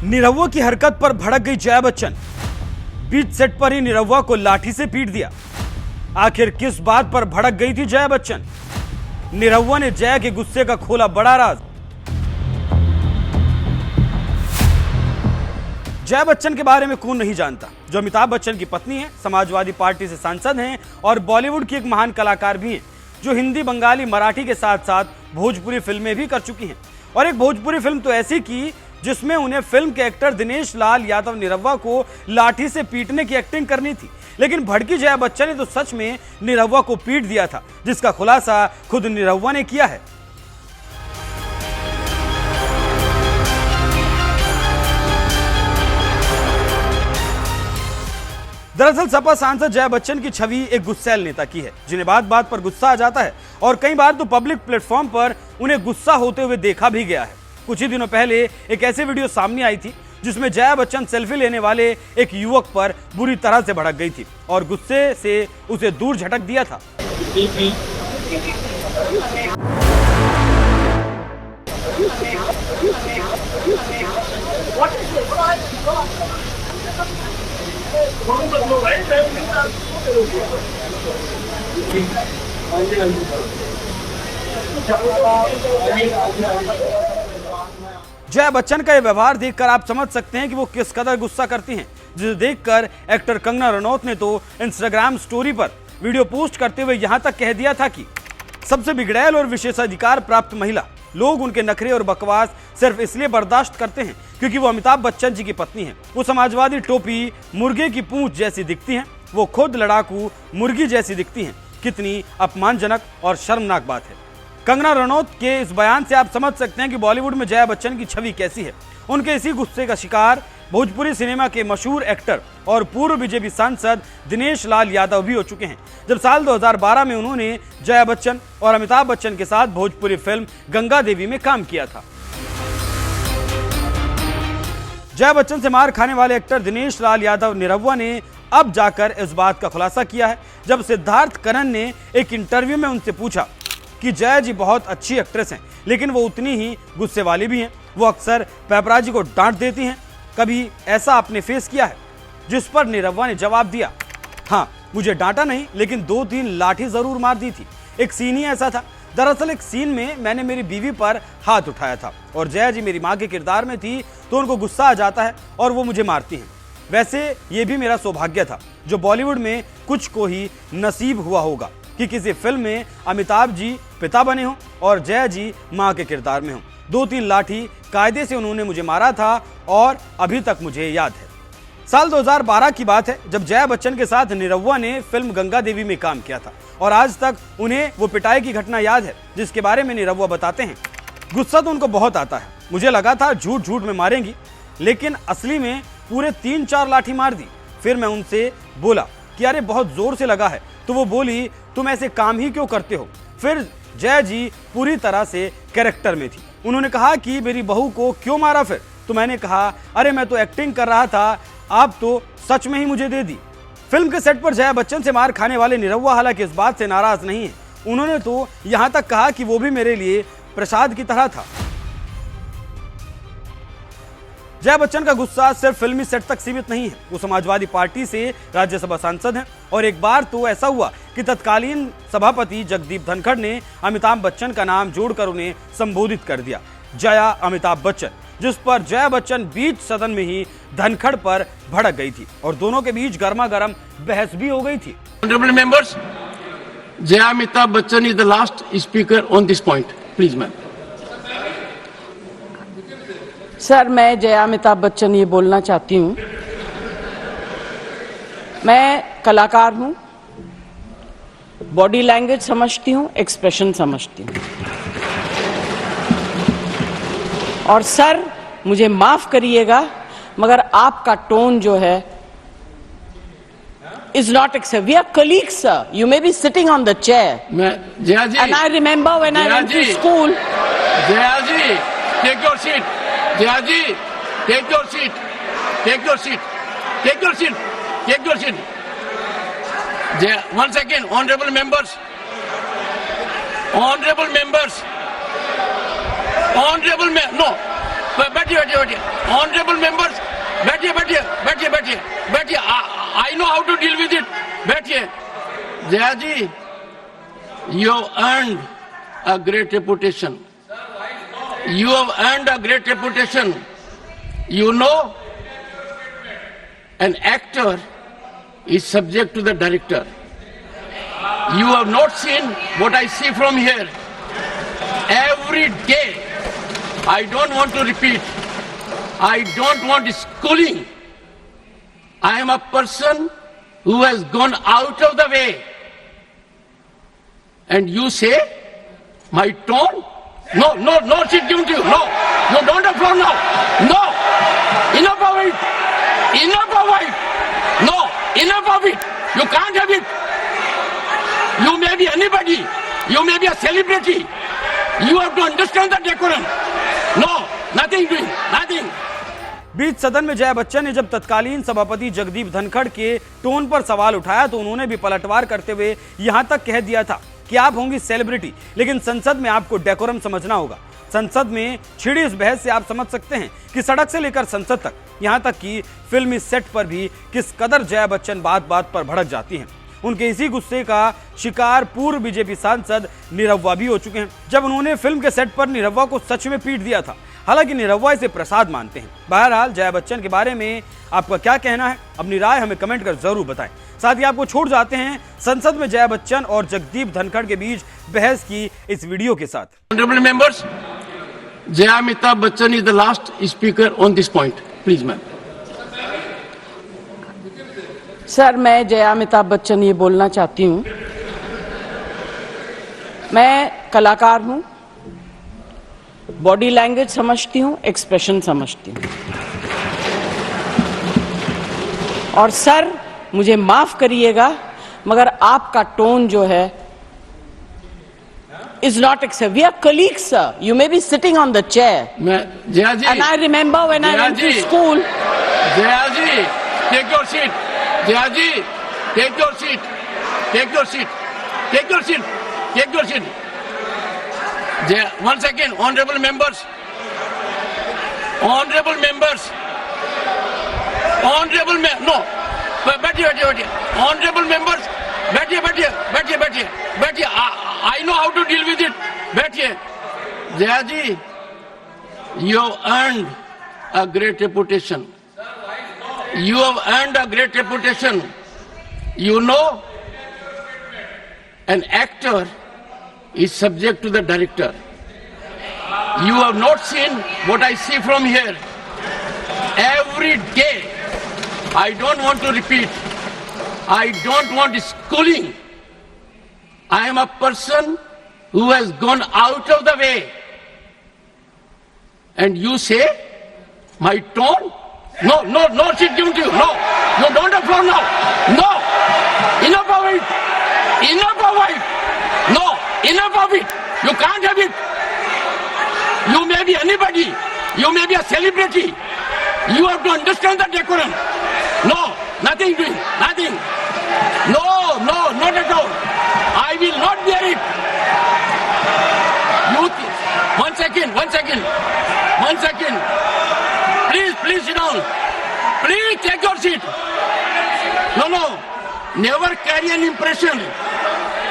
निरहुआ की हरकत पर भड़क गई जया बच्चन। बीच सेट पर ही निरहुआ को लाठी से पीट दिया। आखिर किस बात पर भड़क गई थी जया बच्चन? निरहुआ ने जया के गुस्से का खोला बड़ा राज। जया बच्चन के बारे में कौन नहीं जानता, जो अमिताभ बच्चन की पत्नी है, समाजवादी पार्टी से सांसद हैं और बॉलीवुड की एक महान कलाकार भी हैं, जो हिंदी, बंगाली, मराठी के साथ साथ भोजपुरी फिल्में भी कर चुकी हैं। और एक भोजपुरी फिल्म तो ऐसी की जिसमें उन्हें फिल्म के एक्टर दिनेश लाल यादव निरहुआ को लाठी से पीटने की एक्टिंग करनी थी, लेकिन भड़की जया बच्चन ने तो सच में निरहुआ को पीट दिया था, जिसका खुलासा खुद निरहुआ ने किया है। दरअसल सपा सांसद जया बच्चन की छवि एक गुस्सैल नेता की है, जिन्हें बात बात पर गुस्सा आ जाता है और कई बार तो पब्लिक प्लेटफॉर्म पर उन्हें गुस्सा होते हुए देखा भी गया है। कुछ ही दिनों पहले एक ऐसी वीडियो सामने आई थी जिसमें जया बच्चन सेल्फी लेने वाले एक युवक पर बुरी तरह से भड़क गई थी और गुस्से से उसे दूर झटक दिया था। जया बच्चन का यह व्यवहार देखकर आप समझ सकते हैं कि वो किस कदर गुस्सा करती हैं, जिसे देखकर एक्टर कंगना रनौत ने तो इंस्टाग्राम स्टोरी पर वीडियो पोस्ट करते हुए यहां तक कह दिया था कि सबसे बिगड़ैल और विशेषाधिकार प्राप्त महिला, लोग उनके नखरे और बकवास सिर्फ इसलिए बर्दाश्त करते हैं क्योंकि वो अमिताभ बच्चन जी की पत्नी है। वो समाजवादी टोपी मुर्गे की पूंछ जैसी दिखती हैं, वो खुद लड़ाकू मुर्गी जैसी दिखती हैं। कितनी अपमानजनक और शर्मनाक बात है। कंगना रनौत के इस बयान से आप समझ सकते हैं कि बॉलीवुड में जया बच्चन की छवि कैसी है। उनके इसी गुस्से का शिकार भोजपुरी सिनेमा के मशहूर एक्टर और पूर्व बीजेपी सांसद दिनेश लाल यादव भी हो चुके हैं, जब साल 2012 में उन्होंने जया बच्चन और अमिताभ बच्चन के साथ भोजपुरी फिल्म गंगा देवी में काम किया था। जया बच्चन से मार खाने वाले एक्टर दिनेश लाल यादव निरहुआ ने अब जाकर इस बात का खुलासा किया है, जब सिद्धार्थ करण ने एक इंटरव्यू में उनसे पूछा कि जया जी बहुत अच्छी एक्ट्रेस हैं, लेकिन वो उतनी ही गुस्से वाली भी हैं। वो अक्सर पेपराजी को डांट देती हैं। कभी ऐसा आपने फेस किया है? जिस पर निरहुआ ने जवाब दिया, हाँ, मुझे डांटा नहीं, लेकिन 2-3 लाठी जरूर मार दी थी। एक सीन ही ऐसा था। दरअसल एक सीन में मैंने मेरी बीवी पर हाथ उठाया था और जया जी मेरी माँ के किरदार में थी, तो उनको गुस्सा आ जाता है और वो मुझे मारती हैं। वैसे ये भी मेरा सौभाग्य था, जो बॉलीवुड में कुछ को ही नसीब हुआ होगा कि किसी फिल्म में अमिताभ जी पिता बने हों और जया जी माँ के किरदार में हों। 2-3 लाठी कायदे से उन्होंने मुझे मारा था और अभी तक मुझे याद है। साल 2012 की बात है, जब जया बच्चन के साथ निरहुआ ने फिल्म गंगा देवी में काम किया था और आज तक उन्हें वो पिटाई की घटना याद है, जिसके बारे में निरहुआ बताते हैं। गुस्सा तो उनको बहुत आता है। मुझे लगा था झूठ झूठ में मारेंगी, लेकिन असली में पूरे 3-4 लाठी मार दी। फिर मैं उनसे बोला कि अरे बहुत जोर से लगा है, तो वो बोली तुम ऐसे काम ही क्यों करते हो। फिर जया जी पूरी तरह से कैरेक्टर में थी। उन्होंने कहा कि मेरी बहू को क्यों मारा फिर? तो मैंने कहा अरे मैं तो एक्टिंग कर रहा था, आप तो सच में ही मुझे दे दी। फिल्म के सेट पर जया बच्चन से मार खाने वाले निरहुआ हालांकि इस बात से नाराज नहीं है। उन्होंने तो यहां तक कहा कि वो भी मेरे लिए प्रसाद की तरह था। जया बच्चन का गुस्सा सिर्फ फिल्मी सेट तक सीमित नहीं है। वो समाजवादी पार्टी से राज्यसभा सांसद हैं और एक बार तो ऐसा हुआ कि तत्कालीन सभापति जगदीप धनखड़ ने अमिताभ बच्चन का नाम जोड़कर उन्हें संबोधित कर दिया, जया अमिताभ बच्चन, जिस पर जया बच्चन बीच सदन में ही धनखड़ पर भड़क गई थी और दोनों के बीच गर्मा गर्म बहस भी हो गई थी। Honorable members, Jaya Amitabh Bachchan is the last speaker on this point. Please, ma'am. Sir, मैं जया अमिताभ बच्चन ये बोलना चाहती हूँ, मैं कलाकार हूँ, बॉडी लैंग्वेज समझती हूँ, एक्सप्रेशन समझती हूँ। और सर मुझे माफ करिएगा, मगर आपका टोन जो है is not acceptable. We are colleagues, sir. You may be sitting on the chair. Jaya ji. And I remember when I went to school. Jaya ji, take your seat. Jaya ji, take your seat. Take your seat. Take your seat. Take your seat. Jaya, 1 second, honorable members. Honorable members. Honorable no. बैठिए बैठिए बैठिए honourable members बैठिए बैठिए बैठिए बैठिए बैठिए I know how to deal with it बैठिए जया जी you have earned a great reputation. You have earned a great reputation. You know, an actor is subject to the director. You have not seen what I see from here. Every day, I don't want to repeat. I don't want schooling. I am a person who has gone out of the way. And you say, my tone? No, no, no, she's given to you. No, you don't have floor now. No, enough of it. Enough of it. No, enough of it. You can't have it. You may be anybody. You may be a celebrity. You have to understand the decorum. No, nothing doing, nothing. बीच सदन में जया बच्चन ने जब तत्कालीन सभापति जगदीप धनखड़ के tone पर सवाल उठाया तो उन्होंने भी पलटवार करते हुए यहां तक कह दिया था कि आप होंगी सेलिब्रिटी, लेकिन संसद में आपको डेकोरम समझना होगा। संसद में छिड़ी इस बहस से आप समझ सकते हैं कि सड़क से लेकर संसद तक, यहां तक कि फिल्मी सेट पर भी किस कदर जया बच्चन बात बात पर भड़क जाती हैं। उनके इसी गुस्से का शिकार पूर्व बीजेपी सांसद निरहुआ भी हो चुके हैं, जब उन्होंने फिल्म के सेट पर निरहुआ को सच में पीट दिया था। हालांकि निरहुआ इसे प्रसाद मानते हैं। बहरहाल जया बच्चन के बारे में आपका क्या कहना है, अपनी राय हमें कमेंट कर जरूर बताएं। साथ ही आपको छोड़ जाते हैं संसद में जया बच्चन और जगदीप धनखड़ के बीच बहस की इस वीडियो के साथ। Honorable members, Jaya Amitabh Bachchan is the last speaker on this point. Please, ma'am. Sir, मैं जया अमिताभ बच्चन ये बोलना चाहती हूँ, मैं कलाकार हूँ, बॉडी लैंग्वेज समझती हूँ, एक्सप्रेशन समझती हूँ। और सर, मुझे माफ करिएगा, मगर आपका टोन जो है is not acceptable. We are colleagues, sir. You may be sitting on the chair. Jaya ji. And I remember when I went to school. Jaya ji, take your seat. Jaya ji, take your seat. Take your seat. Take your seat. Take your seat. Jaya, one second, honorable members. Honorable members. Honorable no. बैठिए बैठिए बैठिए honourable members बैठिए बैठिए बैठिए बैठिए बैठिए I know how to deal with it बैठिए Jaya ji you have earned a great reputation you have earned a great reputation you know an actor is subject to the director you have not seen what I see from here every day I don't want to repeat. I don't want schooling. I am a person who has gone out of the way. And you say, my tone? No, no, no, she's given to you. No, you don't have floor now. No, enough of it. Enough of it. No, enough of it. You can't have it. You may be anybody. You may be a celebrity. You have to understand the decorum. No, nothing doing, nothing. No, no, not at all. I will not bear it. One second. Please sit down. Please take your seat. No. Never carry an impression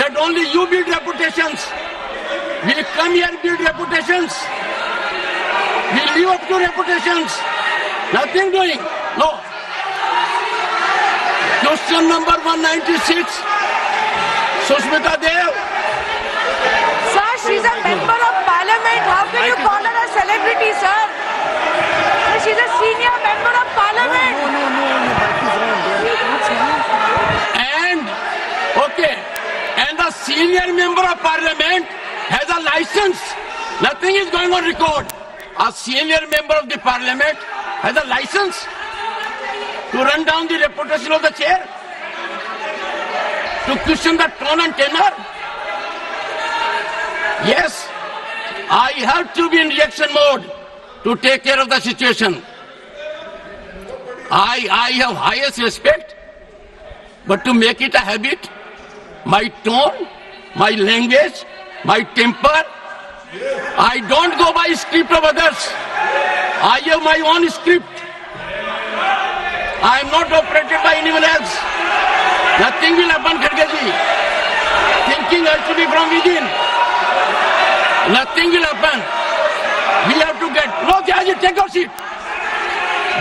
that only you build reputations. We come here build reputations. We live up to reputations. Nothing doing. No. Question number 196, Sushmita Dev. Sir, she's a member of parliament. How can you call her a celebrity, sir? She's a senior member of parliament. And a senior member of parliament has a license. Nothing is going on record. A senior member of the parliament has a license to run down the reputation of the chair, to question the tone and tenor. Yes, I have to be in reaction mode to take care of the situation. I have highest respect, but to make it a habit, my tone, my language, my temper, I don't go by script of others. I have my own script. I am not operated by anyone else. Nothing will happen, Khargeji. Thinking has to be from within. Nothing will happen. We have to get. No, Jayaji, take your seat.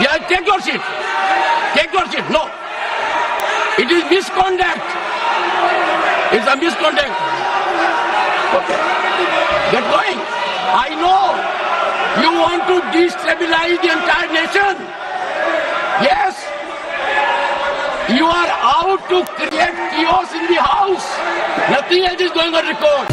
Jayaji, take your seat. Take your seat. No. It is misconduct. It's a misconduct. Get going. I know you want to destabilize the entire nation. Yes. You are out to create chaos in the house. Nothing else is going on record.